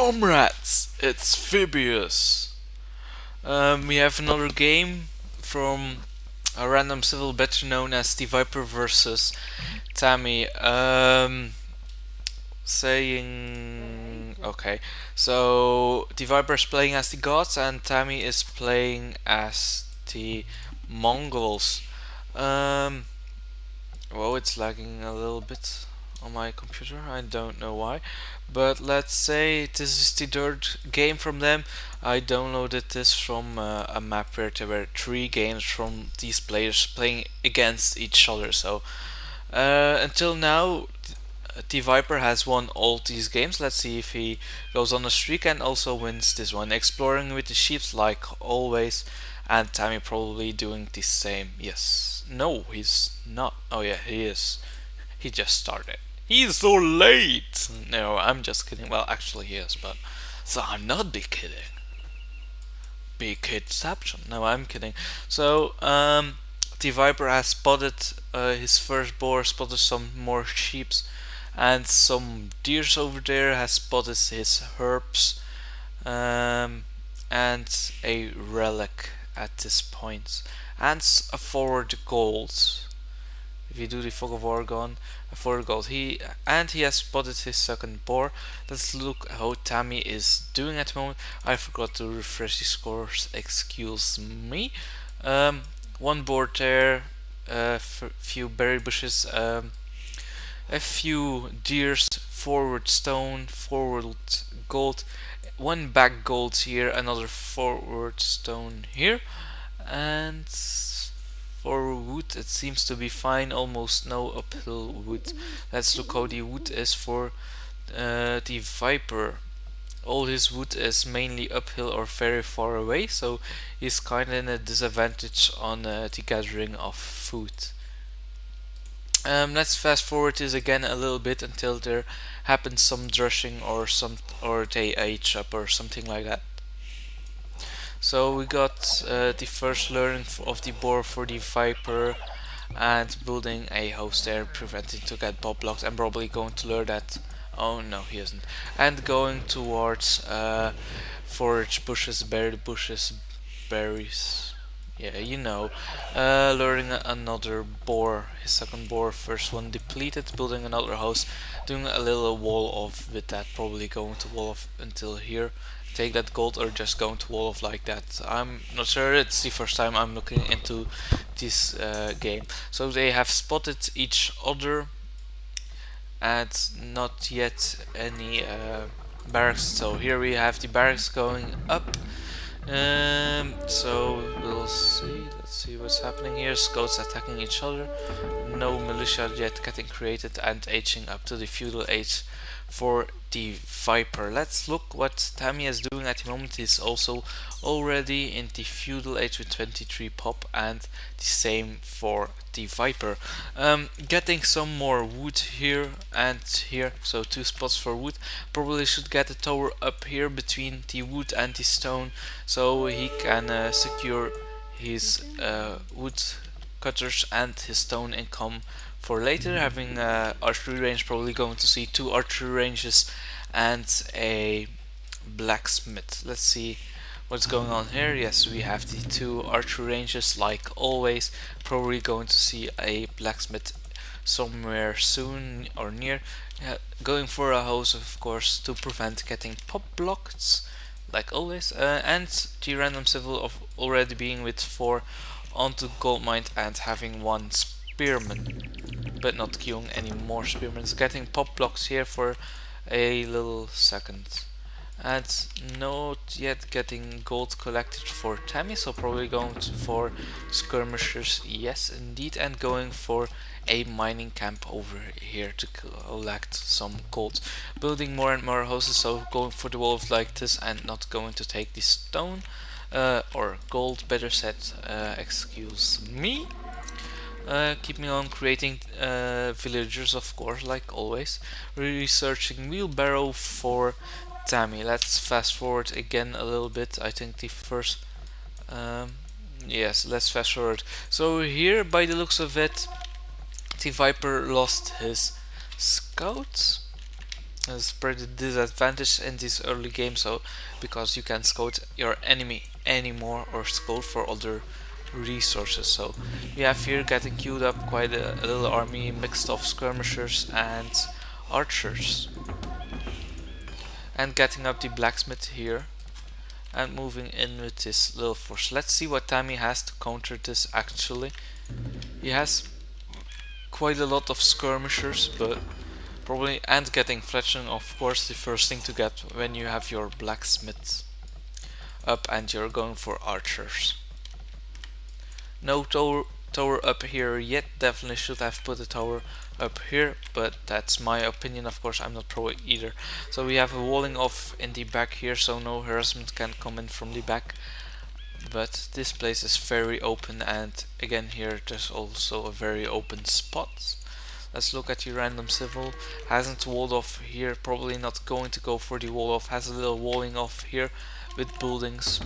Comrades, it's Phoebius. We have another game from a Randomcivil, better known as TheViper versus Tammy. Saying okay, so TheViper is playing as the gods and Tammy is playing as the Mongols. Um, well, it's lagging a little bit on my computer. I don't know why, but let's say this is the third game from them. I downloaded this from a map where there were 3 games from these players playing against each other. So until now, TheViper has won all these games. Let's see if he goes on a streak and also wins this one. Exploring with the sheep like always, and Tammy probably doing the same. Yes. No, he's not. Oh yeah, he is. He just started. He's so late! No, I'm just kidding. Well, actually he is, but... So I'm not be kidding. Big kidception. No, I'm kidding. So, TheViper has spotted his first boar, spotted some more sheeps, and some deers over there, has spotted his herbs, and a relic at this point, and a forward gold. If you do the Fog of Oregon, a forward gold. He has spotted his second boar. Let's look how Tammy is doing at the moment. I forgot to refresh the scores. Excuse me. One boar there, a few berry bushes, a few deers, forward stone, forward gold, one back gold here, another forward stone here, and for wood it seems to be fine, almost no uphill wood. Let's look how the wood is for the Viper. All his wood is mainly uphill or very far away, so he's kinda in a disadvantage on the gathering of food. Let's fast forward this again a little bit until there happens some drushing or they age up or something like that. So we got the first learning of the boar for the Viper and building a house there, preventing to get bob blocked. I'm probably going to learn that. Oh no, he isn't. And going towards forage bushes, berry bushes, berries. Yeah, you know. Luring another boar, his second boar, first one depleted, building another house, doing a little wall off with that, probably going to wall off until here. Take that gold or just going to wall off like that. I'm not sure, it's the first time I'm looking into this game. So they have spotted each other and not yet any barracks. So here we have the barracks going up. So we'll see. Let's see what's happening here. Scouts attacking each other. No militia yet getting created and aging up to the feudal age for the Viper. Let's look what Tammy is doing at the moment. He's also already in the feudal age with 23 pop, and the same for the Viper. Getting some more wood here and here, so 2 spots for wood. Probably should get a tower up here between the wood and the stone, so he can secure his wood cutters and his stone income for later. Having archery range, probably going to see 2 archery ranges and a blacksmith. Let's see what's going on here. Yes, we have the 2 archery ranges like always. Probably going to see a blacksmith somewhere soon or near. Going for a house, of course, to prevent getting pop blocked like always, and the Randomcivil of already being with 4 onto gold mine and having 1 spearman, but not queuing any more spearmen. Getting pop blocks here for a little second, and not yet getting gold collected for Tammy, so probably going for skirmishers, yes indeed, and going for a mining camp over here to collect some gold. Building more and more houses, so going for the wolf like this and not going to take the stone or gold, better said, excuse me. Keeping on creating villagers, of course, like always. Researching wheelbarrow for Tammy. Let's fast forward again a little bit. I think the first yes, let's fast forward. So here, by the looks of it, TheViper lost his scouts. It's pretty disadvantage in this early game, so because you can scout your enemy anymore or scout for other resources. So we have here getting queued up quite a little army mixed of skirmishers and archers, and getting up the blacksmith here and moving in with this little force. Let's see what Tammy has to counter this actually. He has quite a lot of skirmishers, but probably, and getting fletching, of course, the first thing to get when you have your blacksmith up and you're going for archers. No tower up here yet, definitely should have put a tower up here, but that's my opinion, of course, I'm not pro either. So we have a walling off in the back here, so no harassment can come in from the back. But this place is very open, and again here there's also a very open spot. Let's look at your random civil. Hasn't walled off here, probably not going to go for the wall off. Has a little walling off here with buildings.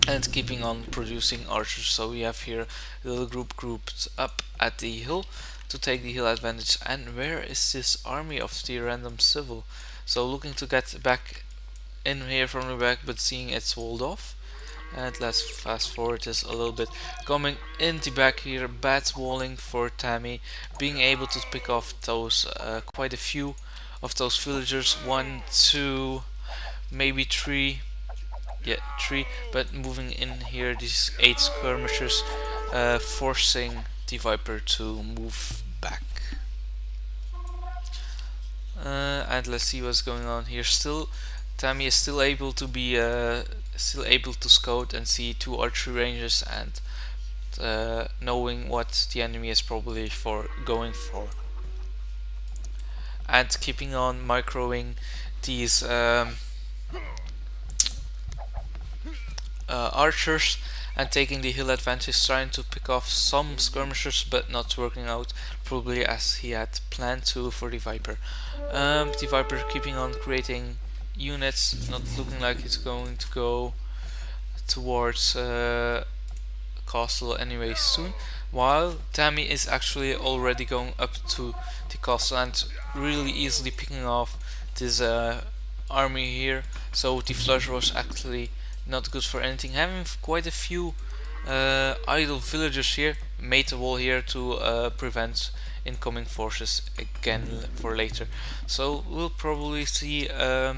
And keeping on producing archers. So we have here a little group grouped up at the hill to take the hill advantage. And where is this army of the random civil? So looking to get back in here from the back, but seeing it's walled off. And let's fast forward this a little bit. Coming in the back here, bad walling for Tammy, being able to pick off those quite a few of those villagers. 1, 2, maybe 3. Yeah, 3. But moving in here, these 8 skirmishers, forcing TheViper to move back. And let's see what's going on here. Still, Tammy is still able to be scout and see 2 archery ranges and knowing what the enemy is probably going for, and keeping on microing these archers and taking the hill advantage, trying to pick off some skirmishers, but not working out probably as he had planned to for the Viper. The Viper keeping on creating units, not looking like it's going to go towards castle anyway soon, while Tammy is actually already going up to the castle and really easily picking off this army here. So the flush was actually not good for anything. Having quite a few idle villagers here, made a wall here to prevent incoming forces again for later. So we'll probably see a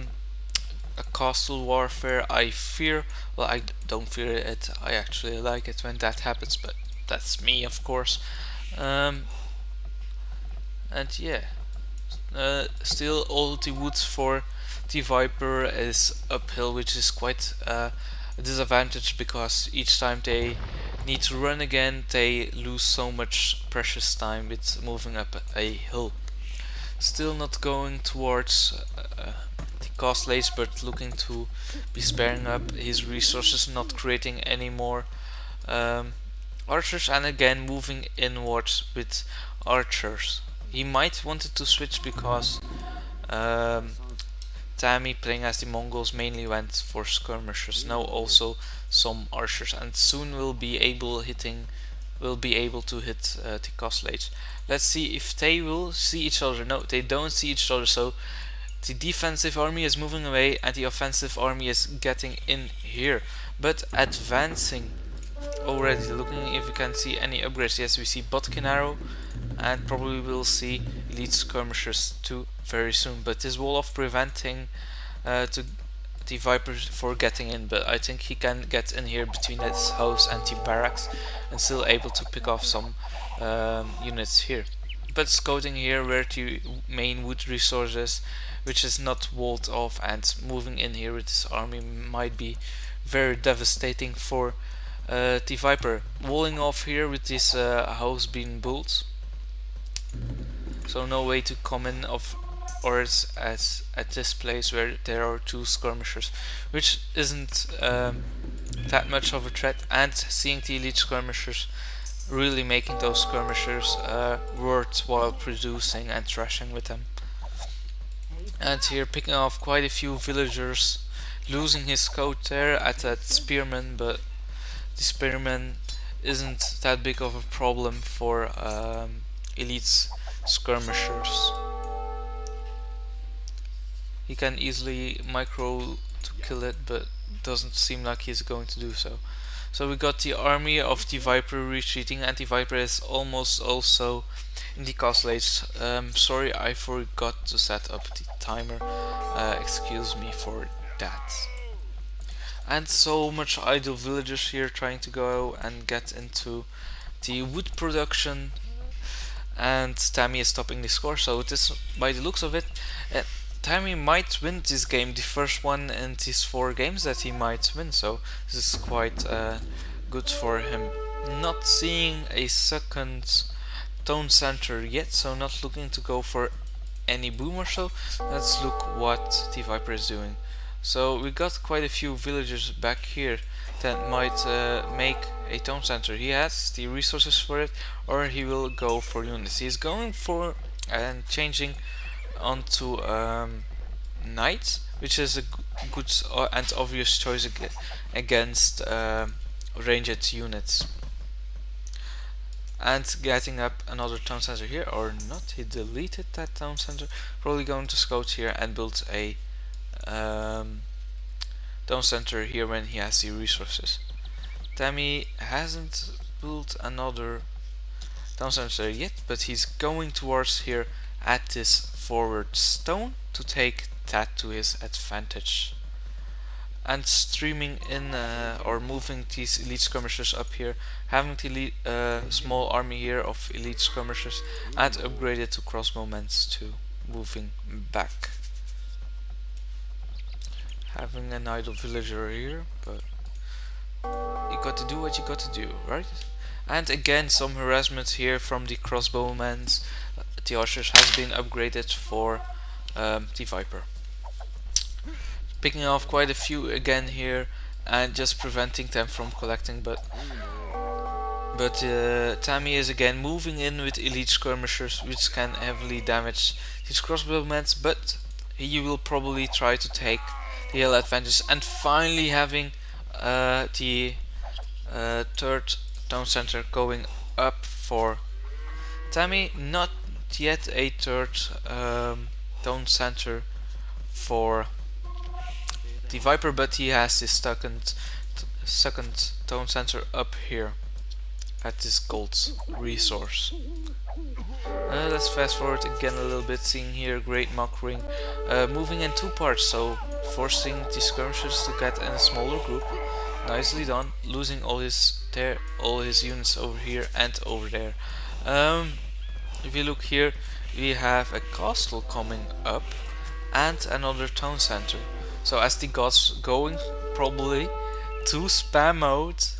castle warfare, I fear. Well, I don't fear it, I actually like it when that happens, but that's me, of course. And yeah, still all the woods for TheViper is uphill, which is quite a disadvantage because each time they need to run again, they lose so much precious time with moving up a hill. Still not going towards the castle age, but looking to be sparing up his resources, not creating any more archers, and again moving inwards with archers. He might wanted to switch because Tammy, playing as the Mongols, mainly went for skirmishers. Now also some archers, and soon will be able to hit the castle age. Let's see if they will see each other. No, they don't see each other. So the defensive army is moving away, and the offensive army is getting in here, but advancing already. Looking if we can see any upgrades. Yes, we see Botkin arrow, and probably we'll see elite skirmishers too very soon. But this wall of preventing the Viper for getting in, but I think he can get in here between his house and the barracks and still able to pick off some units here. But scouting here where the main wood resources, which is not walled off, and moving in here with this army might be very devastating for TheViper. Walling off here with this house being built, so no way to come in of as at this place where there are 2 skirmishers, which isn't that much of a threat, and seeing the elite skirmishers really making those skirmishers worthwhile producing and thrashing with them. And here picking off quite a few villagers, losing his scout there at that spearman, but the spearman isn't that big of a problem for elite skirmishers. He can easily micro to kill it, but doesn't seem like he's going to do so. So we got the army of TheViper retreating, and TheViper is almost also in the castle age. Sorry, I forgot to set up the timer. Excuse me for that. And so much idle villagers here trying to go and get into the wood production, and Tammy is stopping the score. So this, by the looks of it, Tammy might win this game, the first one in these 4 games that he might win. So this is quite good for him. Not seeing a second tone center yet, so not looking to go for any boom or so. Let's look what TheViper is doing. So we got quite a few villagers back here that might make a town center. He has the resources for it, or he will go for units. He's going for and changing onto knight, which is a good and obvious choice against ranged units. And getting up another town center here, or not, he deleted that town center. Probably going to scout here and build a town center here when he has the resources. Tammy hasn't built another town center yet, but he's going towards here at this forward stone to take that to his advantage. And streaming in or moving these elite skirmishers up here, having the small army here of elite skirmishers, and upgraded to crossbowmen too, moving back. Having an idle villager here, but you got to do what you got to do, right? And again, some harassment here from the crossbowmen. The archers has been upgraded for TheViper. Picking off quite a few again here and just preventing them from collecting, but Tammy is again moving in with elite skirmishers, which can heavily damage these crossbowmen, but he will probably try to take the hill advantage, and finally having the third town center going up for Tammy. Not yet a third town center for TheViper, but he has his second town center up here at this gold resource. Let's fast forward again a little bit, seeing here Great Mock Ring moving in 2 parts, so forcing the skirmishers to get in a smaller group. Nicely done, losing all his units over here and over there. If you look here, we have a castle coming up and another town center. So as the gods going probably to spam out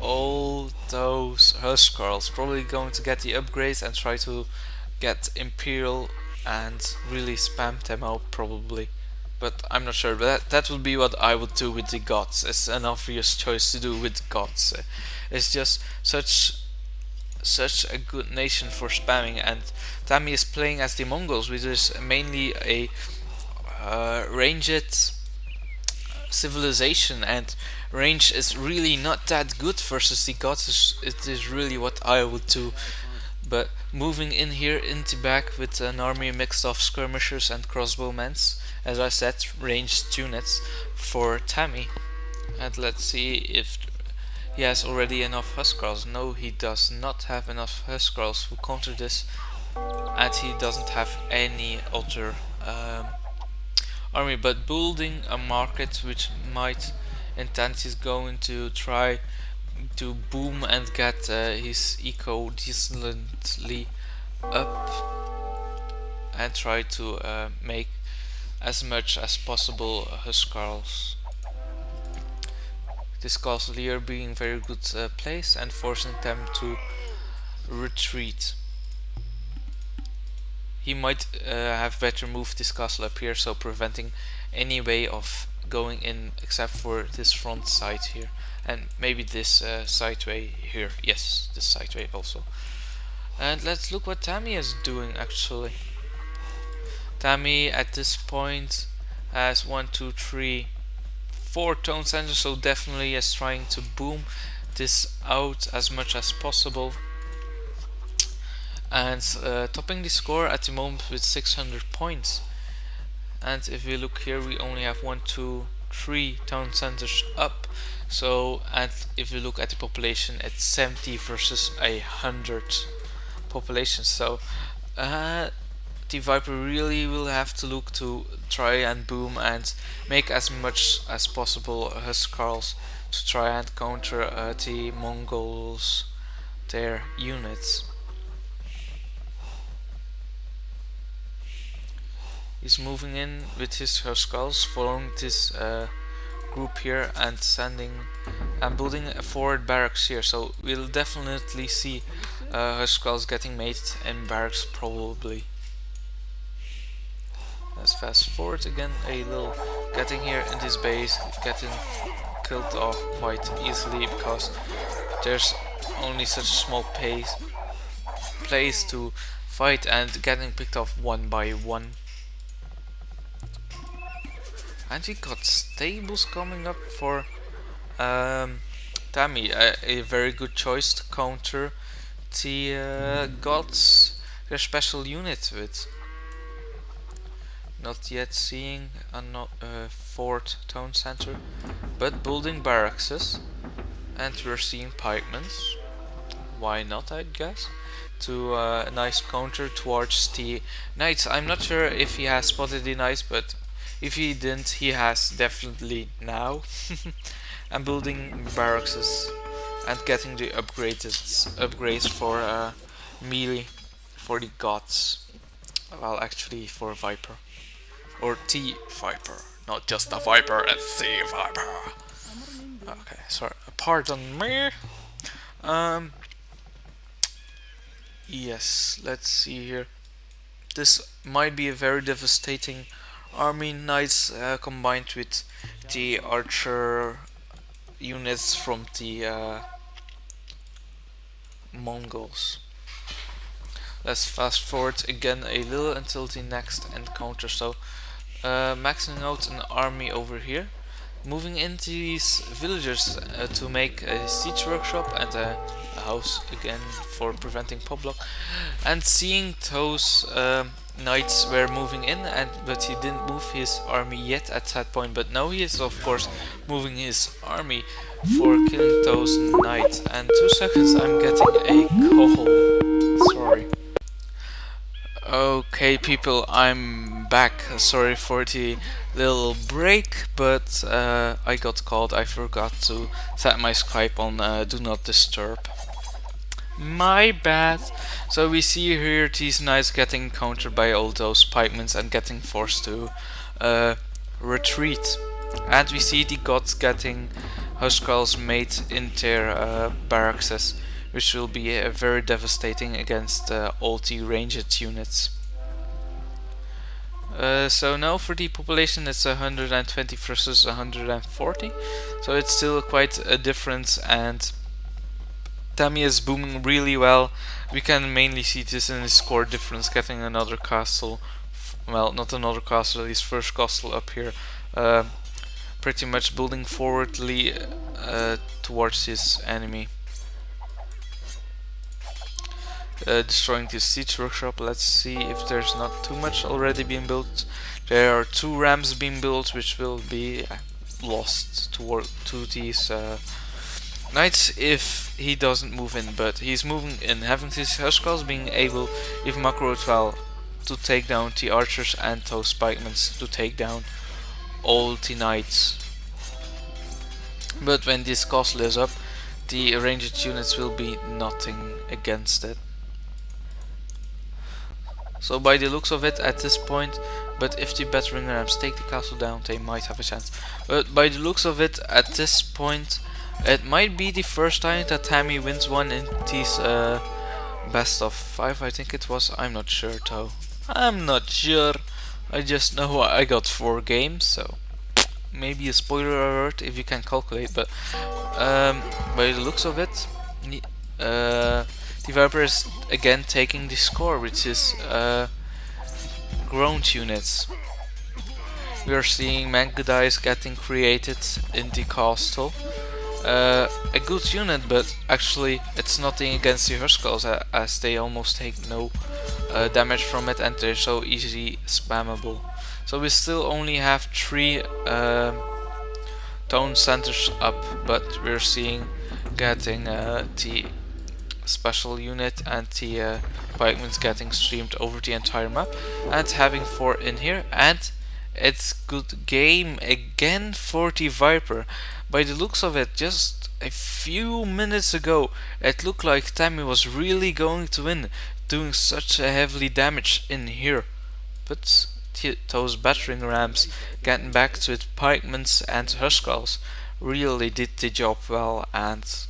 all those Huskarls, probably going to get the upgrades and try to get Imperial and really spam them out probably. But I'm not sure, but that would be what I would do with the gods. It's an obvious choice to do with gods. It's just such a good nation for spamming, and Tammy is playing as the Mongols, which is mainly a ranged civilization, and range is really not that good versus the gods. It is really what I would do. But moving in here into back with an army mixed of skirmishers and crossbowmen, as I said, ranged units for Tammy. And let's see if he has already enough Huskarls. No, he does not have enough Huskarls to counter this, and he doesn't have any other army, but building a market which might intend he's going to try to boom and get his eco decently up and try to make as much as possible Huskarls. This castle here being very good place and forcing them to retreat. He might have better moved this castle up here, so preventing any way of going in except for this front side here, and maybe this sideway here. Yes, this sideway also. And let's look what Tammy is doing actually. Tammy at this point has 1, 2, 3, 4 town centers, so definitely is trying to boom this out as much as possible. And topping the score at the moment with 600 points. And if we look here, we only have 1, 2, 3 town centers up. So, and if we look at the population, it's 70 versus 100 population. So TheViper really will have to look to try and boom and make as much as possible Huskarls to try and counter the Mongols, their units. He's moving in with his Huskarls, following this group here and sending and building a forward barracks here. So we'll definitely see Huskarls getting made in barracks probably. Let's fast forward again a little. Getting here in this base, getting killed off quite easily because there's only such a small place to fight, and getting picked off one by one. And we got stables coming up for Tammy, a very good choice to counter the gods, their special unit with. Not yet seeing a fourth town center, but building barracks, and we're seeing pikemen. Why not, I guess? To a nice counter towards the knights. I'm not sure if he has spotted the knights, but if he didn't, he has definitely now. And building barracks and getting the upgrades for melee for the gods. Well, actually for Viper. Or TheViper, not just the Viper, it's TheViper. Okay, sorry, pardon me. Yes, let's see here. This might be a very devastating army. Knights combined with the archer units from the Mongols. Let's fast forward again a little until the next encounter. So maxing out an army over here, moving into these villagers to make a siege workshop and a house again for preventing pop block, and seeing those knights were moving in, but he didn't move his army yet at that point, but now he is of course moving his army for killing those knights. And 2 seconds, I'm getting a call, sorry. Okay people, I'm back. Sorry for the little break, but I got called. I forgot to set my Skype on do not disturb. My bad. So we see here these knights getting countered by all those pikemen and getting forced to retreat. And we see the gods getting Huskarls made in their barracks, which will be very devastating against all the ranged units. So now for the population, it's 120 versus 140, so it's still quite a difference, and Tammy is booming really well. We can mainly see this in his score difference, getting another castle, well, not another castle, his first castle up here, pretty much building forwardly towards his enemy. Destroying this siege workshop. Let's see if there's not too much already being built. There are 2 rams being built, which will be lost to these knights if he doesn't move in, but he's moving in, having his Huskarls being able, if macroed well, to take down the archers and those pikemen to take down all the knights. But when this castle is up, the ranged units will be nothing against it. So by the looks of it at this point, but if the battering rams take the castle down, they might have a chance. But by the looks of it at this point, it might be the first time that Tammy wins one in these best of 5, I think it was. I'm not sure though. I'm not sure. I just know I got 4 games, so maybe a spoiler alert if you can calculate. But by the looks of it, TheViper is again taking the score, which is ground units. We are seeing Mangadais getting created in the castle. A good unit, but actually it's nothing against the Huskarls, as they almost take no damage from it and they're so easily spammable. So we still only have 3 tone centers up, but we're seeing getting the special unit and the pikemen's getting streamed over the entire map, and having 4 in here, and it's good game again for the Viper. By the looks of it, just a few minutes ago it looked like Tammy was really going to win, doing such a heavily damage in here, but those battering rams getting back to it, pikemans and huskars really did the job well, and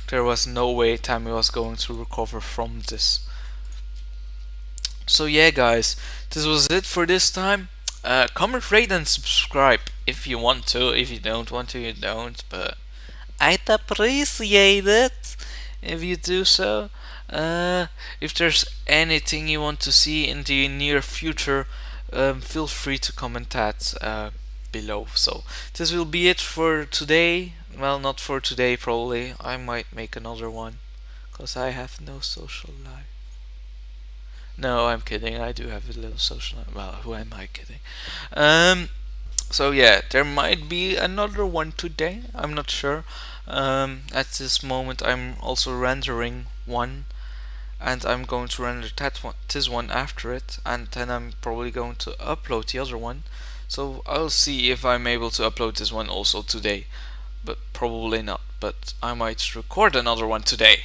there was no way Tammy was going to recover from this. So yeah guys, this was it for this time. Comment, rate and subscribe if you want to. If you don't want to, you don't, but I'd appreciate it if you do so. If there's anything you want to see in the near future, feel free to comment that below. So this will be it for today. Well, not for today probably. I might make another one, because I have no social life. No, I'm kidding. I do have a little social life. Well, who am I kidding? So yeah, there might be another one today. I'm not sure. At this moment, I'm also rendering one, and I'm going to render this one after it, and then I'm probably going to upload the other one. So I'll see if I'm able to upload this one also today, but probably not. But I might record another one today,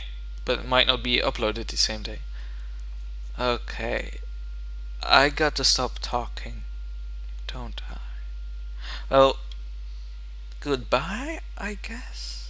but it might not be uploaded the same day. Okay, I got to stop talking, don't I? Well, goodbye, I guess.